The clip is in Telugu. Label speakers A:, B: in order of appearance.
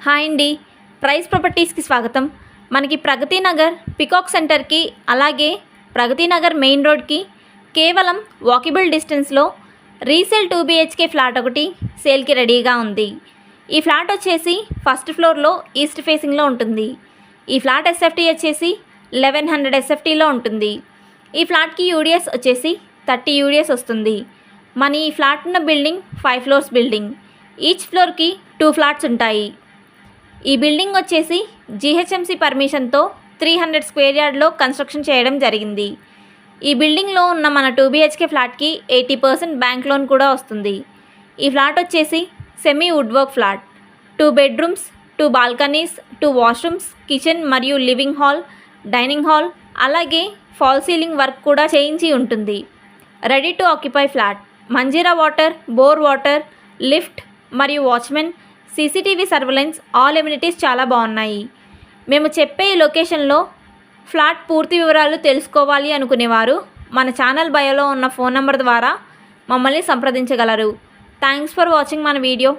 A: హాయ్ అండి, ప్రైస్ ప్రాపర్టీస్కి స్వాగతం. మనకి ప్రగతి నగర్ పికాక్ సెంటర్కి అలాగే ప్రగతి నగర్ మెయిన్ రోడ్కి కేవలం వాకబుల్ డిస్టెన్స్లో రీసేల్ 2 BHK ఫ్లాట్ ఒకటి సేల్కి రెడీగా ఉంది. ఈ ఫ్లాట్ వచ్చేసి ఫస్ట్ ఫ్లోర్లో ఈస్ట్ ఫేసింగ్లో ఉంటుంది. ఈ ఫ్లాట్ SFT వచ్చేసి 1100 SFTలో ఉంటుంది. ఈ ఫ్లాట్కి UDS వచ్చేసి 30 UDS వస్తుంది. మన ఈ ఫ్లాట్ ఉన్న బిల్డింగ్ 5 ఫ్లోర్స్ బిల్డింగ్. ఈచ్ ఫ్లోర్కి 2 ఫ్లాట్స్ ఉంటాయి. ఈ బిల్డింగ్ వచ్చేసి GHMC పర్మిషన్తో 300 స్క్వేర్ యార్డ్లో కన్స్ట్రక్షన్ చేయడం జరిగింది. ఈ బిల్డింగ్లో ఉన్న మన 2 BHK ఫ్లాట్కి 80% బ్యాంక్ లోన్ కూడా వస్తుంది. ఈ ఫ్లాట్ వచ్చేసి semi wood work flat. 2 bedrooms, 2 balconies, 2 washrooms, kitchen మరియు లివింగ్ హాల్, డైనింగ్ హాల్, అలాగే ఫాల్ సీలింగ్ వర్క్ కూడా చేయించి ఉంటుంది. Ready to occupy flat. Manjira water, bore water, lift మరియు watchmen, CCTV surveillance, all amenities చాలా బాగున్నాయి. మేము చెప్పే ఈ లొకేషన్లో ఫ్లాట్ పూర్తి వివరాలు తెలుసుకోవాలి అనుకునేవారు మన ఛానల్ బయోలో ఉన్న ఫోన్ నెంబర్ ద్వారా మమ్మల్ని సంప్రదించగలరు. థ్యాంక్స్ ఫర్ వాచింగ్ మన వీడియో.